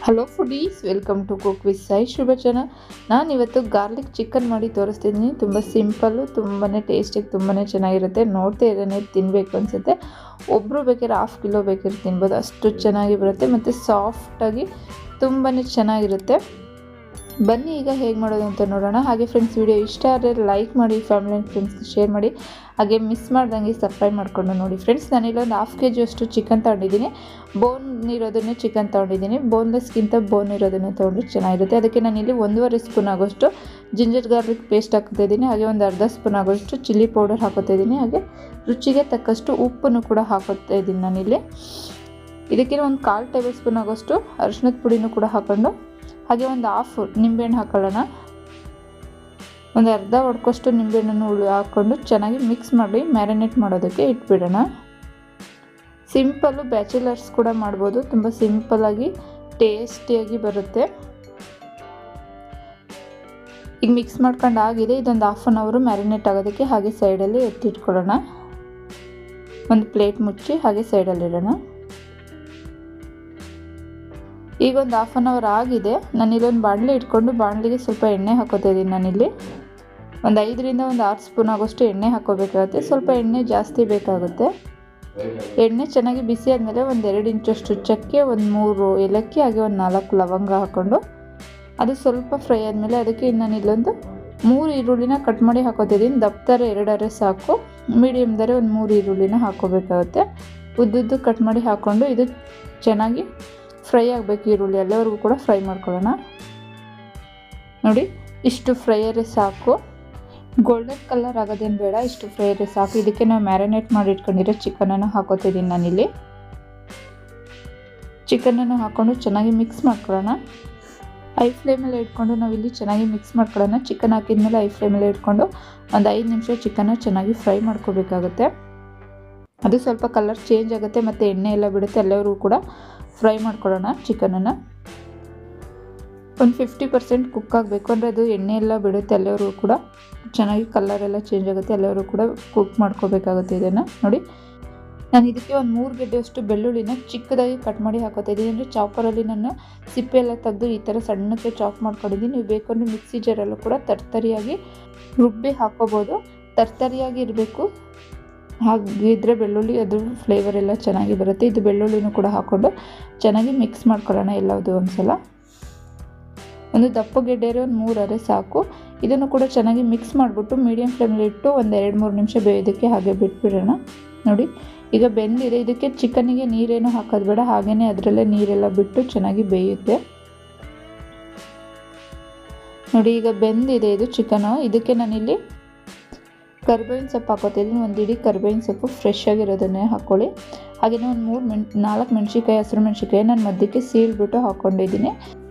Hello foodies, welcome to cook with Sai Shubha channel. ನಾನು ಇವತ್ತು garlic chicken ಮಾಡಿ ತೋರಿಸ್ತಿದ್ದೀನಿ. ತುಂಬ ಸಿಂಪಲ್ಲು, ತುಂಬಾ ಟೇಸ್ಟಿಗೆ, ತುಂಬಾ ಚೆನ್ನಾಗಿರುತ್ತೆ. ನೋಡ್ತಾ ಇರೋನೇ ತಿನ್ನಬೇಕು ಅನಿಸುತ್ತೆ. ಒಬ್ಬರು ಬೇಕಾದ್ರೆ 1/2 ಕಿಲೋ ಬೇಕಾದ್ರೆ ತಿನ್ಬೋದು, ಅಷ್ಟು ಚೆನ್ನಾಗಿ ಬರುತ್ತೆ ಮತ್ತು ಸಾಫ್ಟಾಗಿ ತುಂಬಾ ಚೆನ್ನಾಗಿರುತ್ತೆ. ಬನ್ನಿ ಈಗ ಹೇಗೆ ಮಾಡೋದು ಅಂತ ನೋಡೋಣ. ಹಾಗೆ ಫ್ರೆಂಡ್ಸ್, ವಿಡಿಯೋ ಇಷ್ಟ ಆದರೆ ಲೈಕ್ ಮಾಡಿ, ಫ್ಯಾಮಿಲಿ ಆ್ಯಂಡ್ ಫ್ರೆಂಡ್ಸ್ಗೆ ಶೇರ್ ಮಾಡಿ, ಹಾಗೆ ಮಿಸ್ ಮಾಡ್ದಂಗೆ ಸಬ್ಸ್ಕ್ರೈಬ್ ಮಾಡ್ಕೊಂಡು ನೋಡಿ. ಫ್ರೆಂಡ್ಸ್, ನಾನಿಲ್ಲೊಂದು 1/2 kg ಅಷ್ಟು ಚಿಕನ್ ತೊಗೊಂಡಿದ್ದೀನಿ. ಬೋನ್ ಇರೋದನ್ನೇ ಚಿಕನ್ ತೊಗೊಂಡಿದ್ದೀನಿ. ಬೋನ್ಲೆಸ್ಗಿಂತ ಬೋನ್ ಇರೋದನ್ನೇ ತೊಗೊಂಡ್ರೆ ಚೆನ್ನಾಗಿರುತ್ತೆ. ಅದಕ್ಕೆ ನಾನಿಲ್ಲಿ 1.5 ಸ್ಪೂನ್ ಆಗೋಷ್ಟು ಜಿಂಜರ್ ಗಾರ್ಲಿಕ್ ಪೇಸ್ಟ್ ಹಾಕ್ತಾ ಇದ್ದೀನಿ. ಹಾಗೆ ಒಂದು ಅರ್ಧ ಸ್ಪೂನ್ ಆಗೋಷ್ಟು ಚಿಲ್ಲಿ ಪೌಡರ್ ಹಾಕೋತಾ ಇದ್ದೀನಿ. ಹಾಗೆ ರುಚಿಗೆ ತಕ್ಕಷ್ಟು ಉಪ್ಪನ್ನು ಕೂಡ ಹಾಕೋತಾ ಇದ್ದೀನಿ ನಾನಿಲ್ಲಿ. ಇದಕ್ಕೆ ಒಂದು 1/4 ಟೇಬಲ್ ಸ್ಪೂನ್ ಆಗೋಷ್ಟು ಅರಿಶಿಣದ ಪುಡಿನೂ ಕೂಡ ಹಾಕ್ಕೊಂಡು, ಹಾಗೆ ಒಂದು 1/2 ನಿಂಬೆಹಣ್ಣು ಹಾಕೊಳ್ಳೋಣ. ಒಂದು ಅರ್ಧ ಒಡ್ಕೋಷ್ಟು ನಿಂಬೆಹಣ್ಣನ್ನು ಹಾಕ್ಕೊಂಡು ಚೆನ್ನಾಗಿ ಮಿಕ್ಸ್ ಮಾಡಿ ಮ್ಯಾರಿನೇಟ್ ಮಾಡೋದಕ್ಕೆ ಇಟ್ಬಿಡೋಣ. ಸಿಂಪಲ್ಲು, ಬ್ಯಾಚುಲರ್ಸ್ ಕೂಡ ಮಾಡ್ಬೋದು. ತುಂಬ ಸಿಂಪಲ್ಲಾಗಿ ಟೇಸ್ಟಿಯಾಗಿ ಬರುತ್ತೆ. ಈಗ ಮಿಕ್ಸ್ ಮಾಡ್ಕೊಂಡು ಆಗಿದೆ. ಇದೊಂದು 1/2 hour ಮ್ಯಾರಿನೇಟ್ ಆಗೋದಕ್ಕೆ ಹಾಗೆ ಸೈಡಲ್ಲಿ ಎತ್ತಿಟ್ಕೊಳ್ಳೋಣ. ಒಂದು ಪ್ಲೇಟ್ ಮುಚ್ಚಿ ಹಾಗೆ ಸೈಡಲ್ಲಿಡೋಣ. ಈಗ ಒಂದು 1/2 hour ಆಗಿದೆ. ನಾನಿಲ್ಲೊಂದು ಬಾಣಲೆ ಇಟ್ಕೊಂಡು ಬಾಣಲೆಗೆ ಸ್ವಲ್ಪ ಎಣ್ಣೆ ಹಾಕೋತಾ ಇದ್ದೀನಿ. ನಾನಿಲ್ಲಿ ಒಂದು 5ರಿಂದ 6 ಸ್ಪೂನ್ ಆಗೋಷ್ಟು ಎಣ್ಣೆ ಹಾಕೋಬೇಕಾಗುತ್ತೆ. ಸ್ವಲ್ಪ ಎಣ್ಣೆ ಜಾಸ್ತಿ ಬೇಕಾಗುತ್ತೆ. ಎಣ್ಣೆ ಚೆನ್ನಾಗಿ ಬಿಸಿ ಆದಮೇಲೆ ಒಂದು 2 ಇಂಚಷ್ಟು ಚಕ್ಕೆ, ಒಂದು 3 ಏಲಕ್ಕಿ, ಹಾಗೆ ಒಂದು 4 ಲವಂಗ ಹಾಕ್ಕೊಂಡು ಅದು ಸ್ವಲ್ಪ ಫ್ರೈ ಆದಮೇಲೆ ಅದಕ್ಕೆ ನಾನಿಲ್ಲೊಂದು 3 ಈರುಳ್ಳಿನ ಕಟ್ ಮಾಡಿ ಹಾಕೋತಿದ್ದೀನಿ. ದಪ್ಪರ 2 ಸಾಕು, ಮೀಡಿಯಮ್ದರೆ ಒಂದು 3 ಈರುಳ್ಳಿನ ಹಾಕೋಬೇಕಾಗುತ್ತೆ. ಉದ್ದುದ್ದು ಕಟ್ ಮಾಡಿ ಹಾಕ್ಕೊಂಡು ಇದು ಚೆನ್ನಾಗಿ ಫ್ರೈ ಆಗಬೇಕು. ಈರುಳ್ಳಿ ಎಲ್ಲವರೆಗೂ ಕೂಡ ಫ್ರೈ ಮಾಡ್ಕೊಳ್ಳೋಣ. ನೋಡಿ, ಇಷ್ಟು ಫ್ರೈಯರೇ ಸಾಕು. ಗೋಲ್ಡನ್ ಕಲರ್ ಆಗೋದೇನು ಬೇಡ, ಇಷ್ಟು ಫ್ರೈಯರೇ ಸಾಕು. ಇದಕ್ಕೆ ನಾವು ಮ್ಯಾರಿನೇಟ್ ಮಾಡಿ ಇಟ್ಕೊಂಡಿರೋ ಚಿಕನನ್ನು ಹಾಕೋತಿದ್ದೀನಿ ನಾನಿಲ್ಲಿ. ಚಿಕನನ್ನು ಹಾಕ್ಕೊಂಡು ಚೆನ್ನಾಗಿ ಮಿಕ್ಸ್ ಮಾಡ್ಕೊಳ್ಳೋಣ. ಹೈ ಫ್ಲೇಮಲ್ಲಿ ಇಟ್ಕೊಂಡು ನಾವಿಲ್ಲಿ ಚೆನ್ನಾಗಿ ಮಿಕ್ಸ್ ಮಾಡ್ಕೊಳ್ಳೋಣ. ಚಿಕನ್ ಹಾಕಿದ್ಮೇಲೆ ಹೈ ಫ್ಲೇಮಲ್ಲಿ ಇಟ್ಕೊಂಡು ಒಂದು 5 ನಿಮಿಷ ಚಿಕನ್ನ ಚೆನ್ನಾಗಿ ಫ್ರೈ ಮಾಡ್ಕೋಬೇಕಾಗುತ್ತೆ. ಅದು ಸ್ವಲ್ಪ ಕಲರ್ ಚೇಂಜ್ ಆಗುತ್ತೆ ಮತ್ತು ಎಣ್ಣೆ ಎಲ್ಲ ಬಿಡುತ್ತೆ. ಎಲ್ಲವರೆಗೂ ಕೂಡ ಫ್ರೈ ಮಾಡ್ಕೊಳ್ಳೋಣ. ಚಿಕನನ್ನು ಒಂದು 50% ಕುಕ್ ಆಗಬೇಕು, ಅಂದರೆ ಅದು ಎಣ್ಣೆ ಎಲ್ಲ ಬಿಡುತ್ತೆ. ಎಲ್ಲವರೆಗೂ ಕೂಡ ಚೆನ್ನಾಗಿ ಕಲರೆಲ್ಲ ಚೇಂಜ್ ಆಗುತ್ತೆ. ಎಲ್ಲರೂ ಕೂಡ ಕುಕ್ ಮಾಡ್ಕೋಬೇಕಾಗುತ್ತೆ. ಇದನ್ನು ನೋಡಿ, ನಾನು ಇದಕ್ಕೆ ಒಂದು 3 ಗೆಡ್ಡೆಯಷ್ಟು ಬೆಳ್ಳುಳ್ಳಿನ ಚಿಕ್ಕದಾಗಿ ಕಟ್ ಮಾಡಿ ಹಾಕೋತಾ ಇದ್ದೀನಿ. ಅಂದರೆ ಚಾಪರಲ್ಲಿ ನಾನು ಸಿಪ್ಪೆ ಎಲ್ಲ ತೆಗೆದು ಈ ಥರ ಸಣ್ಣಕ್ಕೆ ಚಾಪ್ ಮಾಡ್ಕೊಂಡಿದ್ದೀನಿ. ನೀವು ಬೇಕಂದ್ರೆ ಮಿಕ್ಸಿ ಜಾರಲ್ಲೂ ಕೂಡ ತರ್ತರಿಯಾಗಿ ರುಬ್ಬಿ ಹಾಕೋಬೋದು. ತರ್ತರಿಯಾಗಿ ಇರಬೇಕು, ಹಾಗಿದ್ರೆ ಬೆಳ್ಳುಳ್ಳಿ ಅದು ಫ್ಲೇವರ್ ಎಲ್ಲ ಚೆನ್ನಾಗಿ ಬರುತ್ತೆ. ಇದು ಬೆಳ್ಳುಳ್ಳಿನೂ ಕೂಡ ಹಾಕ್ಕೊಂಡು ಚೆನ್ನಾಗಿ ಮಿಕ್ಸ್ ಮಾಡ್ಕೊಳ್ಳೋಣ ಎಲ್ಲವುದು ಒಂದ್ಸಲ. ಒಂದು ದಪ್ಪ ಗೆಡ್ಡೆರೆ ಒಂದು 3 ಸಾಕು. ಇದನ್ನು ಕೂಡ ಚೆನ್ನಾಗಿ ಮಿಕ್ಸ್ ಮಾಡಿಬಿಟ್ಟು ಮೀಡಿಯಮ್ ಫ್ಲೇಮಲ್ಲಿ ಇಟ್ಟು ಒಂದು 2-3 ನಿಮಿಷ ಬೇಯೋದಕ್ಕೆ ಹಾಗೆ ಬಿಟ್ಬಿಡೋಣ. ನೋಡಿ, ಈಗ ಬೆಂದಿದೆ. ಇದಕ್ಕೆ ಚಿಕನ್ನಿಗೆ ನೀರೇನು ಹಾಕೋದು ಬೇಡ, ಹಾಗೆಯೇ ಅದರಲ್ಲೇ ನೀರೆಲ್ಲ ಬಿಟ್ಟು ಚೆನ್ನಾಗಿ ಬೇಯುತ್ತೆ. ನೋಡಿ, ಈಗ ಬೆಂದಿದೆ ಇದು ಚಿಕನು. ಇದಕ್ಕೆ ನಾನಿಲ್ಲಿ ಕರ್ಬೇವಿನ ಸೊಪ್ಪು ಹಾಕೋತಿದ್ದೀನಿ. ಒಂದು ಇಡೀ ಕರ್ಬೇವಿನ ಸೊಪ್ಪು ಫ್ರೆಶ್ ಆಗಿರೋದನ್ನೇ ಹಾಕ್ಕೊಳ್ಳಿ. ಹಾಗೆಯೇ ಒಂದು 4 ಮೆಣಸಿನ್ಕಾಯಿ, ಹಸಿರು ಮೆಣಸಿನ್ಕಾಯಿ ನಾನು ಮಧ್ಯಕ್ಕೆ ಸೀಳ್ಬಿಟ್ಟು ಹಾಕ್ಕೊಂಡಿದ್ದೀನಿ.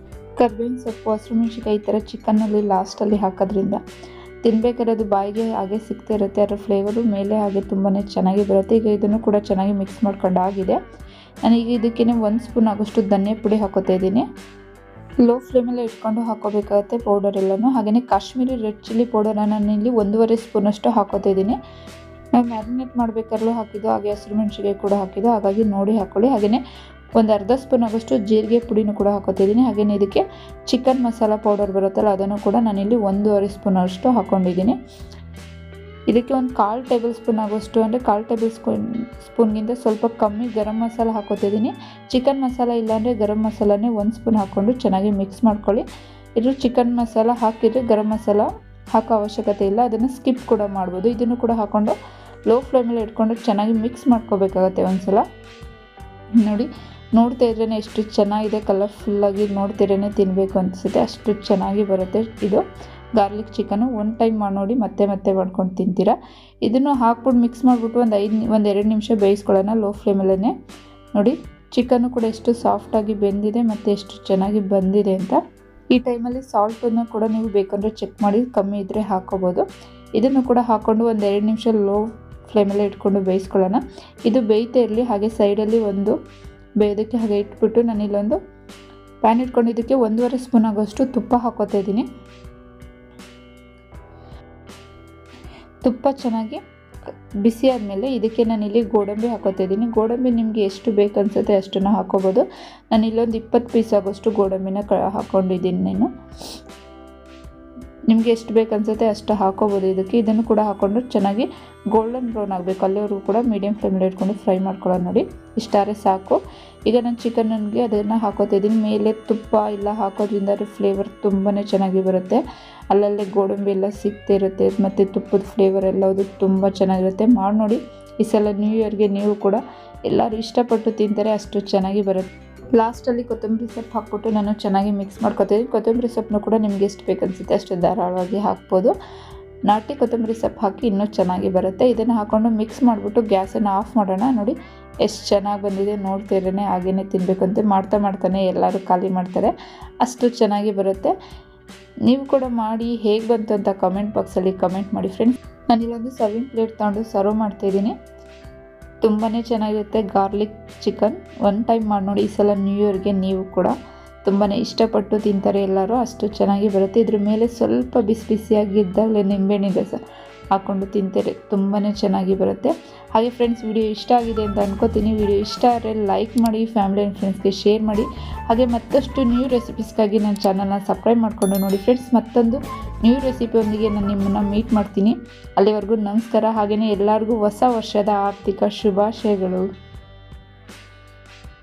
ಕರ್ಬೇವಿನ ಸೊಪ್ಪು, ಹಸಿರು ಮೆಣಸಿನ್ಕಾಯಿ ಈ ಥರ ಚಿಕನ್ನಲ್ಲಿ ಲಾಸ್ಟಲ್ಲಿ ಹಾಕೋದ್ರಿಂದ ತಿನ್ಬೇಕಾದ್ರೆ ಅದು ಬಾಯಿಗೆ ಹಾಗೆ ಸಿಗ್ತಾ ಇರುತ್ತೆ. ಅದರ ಫ್ಲೇವರು ಮೇಲೆ ಹಾಗೆ ತುಂಬಾ ಚೆನ್ನಾಗಿ ಬರುತ್ತೆ. ಈಗ ಇದನ್ನು ಕೂಡ ಚೆನ್ನಾಗಿ ಮಿಕ್ಸ್ ಮಾಡ್ಕೊಂಡು ಆಗಿದೆ. ನಾನೀಗ ಇದಕ್ಕೆ 1 ಸ್ಪೂನ್ ಆಗೋಷ್ಟು ಧನಿಯಾ ಪುಡಿ ಹಾಕೋತಾ ಇದ್ದೀನಿ. ಲೋ ಫ್ಲೇಮಲ್ಲೇ ಇಟ್ಕೊಂಡು ಹಾಕೋಬೇಕಾಗುತ್ತೆ ಪೌಡರ್ ಎಲ್ಲನೂ. ಹಾಗೆಯೇ ಕಾಶ್ಮೀರಿ ರೆಡ್ ಚಿಲ್ಲಿ ಪೌಡರ್ ನಾನಿಲ್ಲಿ 1.5 ಸ್ಪೂನಷ್ಟು ಹಾಕೋತಾ ಇದ್ದೀನಿ. ನಾವು ಮ್ಯಾರಿನೇಟ್ ಮಾಡಬೇಕಾದ್ರೂ ಹಾಕಿದ್ದು, ಹಾಗೆ ಹಸಿರು ಮೆಣಸಿನ್ಕಾಯಿ ಕೂಡ ಹಾಕಿದ್ದು, ಹಾಗಾಗಿ ನೋಡಿ ಹಾಕ್ಕೊಳ್ಳಿ. ಹಾಗೆಯೇ ಒಂದು ಅರ್ಧ ಸ್ಪೂನ್ ಆಗೋಷ್ಟು ಜೀರಿಗೆ ಪುಡಿನೂ ಕೂಡ ಹಾಕೋತಾ ಇದ್ದೀನಿ. ಹಾಗೆಯೇ ಇದಕ್ಕೆ ಚಿಕನ್ ಮಸಾಲ ಪೌಡರ್ ಬರುತ್ತಲ್ಲ, ಅದನ್ನು ಕೂಡ ನಾನಿಲ್ಲಿ 1.5 ಸ್ಪೂನ್ ಅಷ್ಟು ಹಾಕ್ಕೊಂಡಿದ್ದೀನಿ. ಇದಕ್ಕೆ ಒಂದು 1/4 ಟೇಬಲ್ ಸ್ಪೂನ್ ಆಗೋಷ್ಟು, ಅಂದರೆ 1/4 ಟೇಬಲ್ ಸ್ಪೂನ್ಗಿಂತ ಸ್ವಲ್ಪ ಕಮ್ಮಿ ಗರಂ ಮಸಾಲ ಹಾಕೋತಿದ್ದೀನಿ. ಚಿಕನ್ ಮಸಾಲ ಇಲ್ಲಾಂದರೆ ಗರಂ ಮಸಾಲನೇ 1 ಸ್ಪೂನ್ ಹಾಕ್ಕೊಂಡು ಚೆನ್ನಾಗಿ ಮಿಕ್ಸ್ ಮಾಡ್ಕೊಳ್ಳಿ. ಇದು ಚಿಕನ್ ಮಸಾಲ ಹಾಕಿದರೆ ಗರಂ ಮಸಾಲ ಹಾಕೋ ಅವಶ್ಯಕತೆ ಇಲ್ಲ, ಅದನ್ನು ಸ್ಕಿಪ್ ಕೂಡ ಮಾಡ್ಬೋದು. ಇದನ್ನು ಕೂಡ ಹಾಕ್ಕೊಂಡು ಲೋ ಫ್ಲೇಮಲ್ಲಿ ಇಟ್ಕೊಂಡು ಚೆನ್ನಾಗಿ ಮಿಕ್ಸ್ ಮಾಡ್ಕೋಬೇಕಾಗತ್ತೆ ಒಂದ್ಸಲ. ನೋಡಿ, ನೋಡ್ತಾ ಇದ್ರೇ ಎಷ್ಟು ಚೆನ್ನಾಗಿದೆ, ಕಲರ್ಫುಲ್ಲಾಗಿ ನೋಡ್ತಿರೇ ತಿನ್ನಬೇಕು ಅನಿಸುತ್ತೆ. ಅಷ್ಟು ಚೆನ್ನಾಗಿ ಬರುತ್ತೆ ಇದು ಗಾರ್ಲಿಕ್ ಚಿಕನು. 1 ಟೈಮ್ ಮಾಡಿ ನೋಡಿ, ಮತ್ತೆ ಮಾಡ್ಕೊಂಡು ತಿಂತೀರಾ. ಇದನ್ನು ಹಾಕ್ಬಿಟ್ಟು ಮಿಕ್ಸ್ ಮಾಡಿಬಿಟ್ಟು ಒಂದು 2 ನಿಮಿಷ ಬೇಯಿಸ್ಕೊಳ್ಳೋಣ ಲೋ ಫ್ಲೇಮಲ್ಲೇ. ನೋಡಿ, ಚಿಕನ್ನು ಕೂಡ ಎಷ್ಟು ಸಾಫ್ಟಾಗಿ ಬೆಂದಿದೆ ಮತ್ತು ಎಷ್ಟು ಚೆನ್ನಾಗಿ ಬಂದಿದೆ ಅಂತ. ಈ ಟೈಮಲ್ಲಿ ಸಾಲ್ಟನ್ನು ಕೂಡ ನೀವು ಬೇಕಂದರೆ ಚೆಕ್ ಮಾಡಿ, ಕಮ್ಮಿ ಇದ್ದರೆ ಹಾಕ್ಕೋಬೋದು. ಇದನ್ನು ಕೂಡ ಹಾಕ್ಕೊಂಡು ಒಂದು 2 ನಿಮಿಷ ಲೋ ಫ್ಲೇಮಲ್ಲೇ ಇಟ್ಕೊಂಡು ಬೇಯಿಸ್ಕೊಳ್ಳೋಣ. ಇದು ಬೇಯ್ತಾ ಇರಲಿ. ಹಾಗೆ ಸೈಡಲ್ಲಿ ಒಂದು ಬೇಯೋದಕ್ಕೆ ಹಾಗೆ ಇಟ್ಬಿಟ್ಟು ನಾನಿಲ್ಲೊಂದು ಪ್ಯಾನ್ ಇಟ್ಕೊಂಡು ಇದಕ್ಕೆ 1.5 ಸ್ಪೂನ್ ಆಗೋಷ್ಟು ತುಪ್ಪ ಹಾಕೋತಾ ಇದ್ದೀನಿ. ತುಪ್ಪ ಚೆನ್ನಾಗಿ ಬಿಸಿ ಆದಮೇಲೆ ಇದಕ್ಕೆ ನಾನಿಲ್ಲಿ ಗೋಡಂಬಿ ಹಾಕೋತಾ ಇದ್ದೀನಿ. ಗೋಡಂಬಿ ನಿಮಗೆ ಎಷ್ಟು ಬೇಕು ಅನಿಸುತ್ತೆ ಅಷ್ಟನ್ನು ಹಾಕೋಬೋದು. ನಾನು ಇಲ್ಲೊಂದು 20 ಪೀಸ್ ಆಗೋಷ್ಟು ಗೋಡಂಬಿನ ಹಾಕ್ಕೊಂಡಿದ್ದೀನಿ. ನಿಮಗೆ ಎಷ್ಟು ಬೇಕು ಅನಿಸುತ್ತೆ ಅಷ್ಟು ಹಾಕೋಬೋದು ಇದಕ್ಕೆ. ಇದನ್ನು ಕೂಡ ಹಾಕ್ಕೊಂಡು ಚೆನ್ನಾಗಿ ಗೋಲ್ಡನ್ ಬ್ರೌನ್ ಆಗಬೇಕು, ಅಲ್ಲಿವರೆಗೂ ಕೂಡ ಮೀಡಿಯಮ್ ಫ್ಲೇಮಲ್ಲಿ ಇಟ್ಕೊಂಡು ಫ್ರೈ ಮಾಡ್ಕೊಳ್ಳೋದು. ನೋಡಿ ಇಷ್ಟಾರೆ ಸಾಕು. ಈಗ ನಾನು ಚಿಕನ್ಗೆ ಅದನ್ನು ಹಾಕೋತಾ ಇದ್ದೀನಿ. ಮೇಲೆ ತುಪ್ಪ ಇಲ್ಲ ಹಾಕೋದ್ರಿಂದ ಅದ್ರ ಫ್ಲೇವರ್ ತುಂಬಾ ಚೆನ್ನಾಗಿ ಬರುತ್ತೆ. ಅಲ್ಲಲ್ಲೇ ಗೋಡಂಬಿ ಎಲ್ಲ ಸಿಗ್ತಿರುತ್ತೆ ಮತ್ತು ತುಪ್ಪದ ಫ್ಲೇವರ್ ಎಲ್ಲದು ತುಂಬ ಚೆನ್ನಾಗಿರುತ್ತೆ. ಮಾಡಿ ನೋಡಿ ಈ ಸಲ ನ್ಯೂ ಇಯರ್ಗೆ ನೀವು ಕೂಡ ಎಲ್ಲರೂ ಇಷ್ಟಪಟ್ಟು ತಿಂತಾರೆ, ಅಷ್ಟು ಚೆನ್ನಾಗಿ ಬರುತ್ತೆ. ಲಾಸ್ಟಲ್ಲಿ ಕೊತ್ತಂಬರಿ ಸೊಪ್ಪು ಹಾಕ್ಬಿಟ್ಟು ನಾನು ಚೆನ್ನಾಗಿ ಮಿಕ್ಸ್ ಮಾಡ್ಕೊತೀನಿ. ಕೊತ್ತಂಬರಿ ಸೊಪ್ಪನ್ನು ಕೂಡ ನಿಮಗೆ ಎಷ್ಟು ಬೇಕು ಅನಿಸುತ್ತೆ ಅಷ್ಟು ಧಾರಾಳವಾಗಿ ಹಾಕ್ಬೋದು. ನಾಟಿ ಕೊತ್ತಂಬರಿ ಸೊಪ್ಪು ಹಾಕಿ ಇನ್ನೂ ಚೆನ್ನಾಗಿ ಬರುತ್ತೆ. ಇದನ್ನು ಹಾಕ್ಕೊಂಡು ಮಿಕ್ಸ್ ಮಾಡಿಬಿಟ್ಟು ಗ್ಯಾಸನ್ನು ಆಫ್ ಮಾಡೋಣ. ನೋಡಿ ಎಷ್ಟು ಚೆನ್ನಾಗಿ ಬಂದಿದೆ, ನೋಡ್ತಿರೇ ಹಾಗೇ ತಿನ್ನಬೇಕಂತೆ ಮಾಡ್ತಾನೆ ಎಲ್ಲರೂ ಖಾಲಿ ಮಾಡ್ತಾರೆ, ಅಷ್ಟು ಚೆನ್ನಾಗಿ ಬರುತ್ತೆ. ನೀವು ಕೂಡ ಮಾಡಿ ಹೇಗೆ ಬಂತು ಅಂತ ಕಮೆಂಟ್ ಬಾಕ್ಸಲ್ಲಿ ಕಮೆಂಟ್ ಮಾಡಿ ಫ್ರೆಂಡ್ಸ್. ನಾನಿಲ್ಲೊಂದು ಸರ್ವಿಂಗ್ ಪ್ಲೇಟ್ ತೊಗೊಂಡು ಸರ್ವ್ ಮಾಡ್ತಾಯಿದ್ದೀನಿ. ತುಂಬಾ ಚೆನ್ನಾಗಿರುತ್ತೆ ಗಾರ್ಲಿಕ್ ಚಿಕನ್. ಒನ್ ಟೈಮ್ ಮಾಡಿ ನೋಡಿ. ಈ ಸಲ ನ್ಯೂ ಇಯರ್ಗೆ ನೀವು ಕೂಡ ತುಂಬಾ ಇಷ್ಟಪಟ್ಟು ತಿಂತಾರೆ ಎಲ್ಲರೂ, ಅಷ್ಟು ಚೆನ್ನಾಗಿ ಬರುತ್ತೆ. ಇದ್ರ ಮೇಲೆ ಸ್ವಲ್ಪ ಬಿಸಿ ಬಿಸಿಯಾಗಿದ್ದಾಗಲೇ ನಿಂಬೆಹಣ್ಣಿನ ರಸ ಹಾಕ್ಕೊಂಡು ತಿಂತಾರೆ, ತುಂಬಾ ಚೆನ್ನಾಗಿ ಬರುತ್ತೆ. ಹಾಗೆ ಫ್ರೆಂಡ್ಸ್, ವಿಡಿಯೋ ಇಷ್ಟ ಆಗಿದೆ ಅಂತ ಅನ್ಕೋತೀನಿ. ವಿಡಿಯೋ ಇಷ್ಟ ಆದರೆ ಲೈಕ್ ಮಾಡಿ, ಫ್ಯಾಮಿಲಿ ಆ್ಯಂಡ್ ಫ್ರೆಂಡ್ಸ್ಗೆ ಶೇರ್ ಮಾಡಿ. ಹಾಗೆ ಮತ್ತಷ್ಟು ನ್ಯೂ ರೆಸಿಪೀಸ್ಗಾಗಿ ನನ್ನ ಚಾನಲ್ನ ಸಬ್ಸ್ಕ್ರೈಬ್ ಮಾಡಿಕೊಂಡು ನೋಡಿ ಫ್ರೆಂಡ್ಸ್. ಮತ್ತೊಂದು ನ್ಯೂ ರೆಸಿಪಿಯೊಂದಿಗೆ ನಾನು ನಿಮ್ಮನ್ನು ಮೀಟ್ ಮಾಡ್ತೀನಿ. ಅಲ್ಲಿವರೆಗೂ ನಮಸ್ಕಾರ. ಹಾಗೆಯೇ ಎಲ್ಲರಿಗೂ ಹೊಸ ವರ್ಷದ ಆರ್ಥಿಕ ಶುಭಾಶಯಗಳು.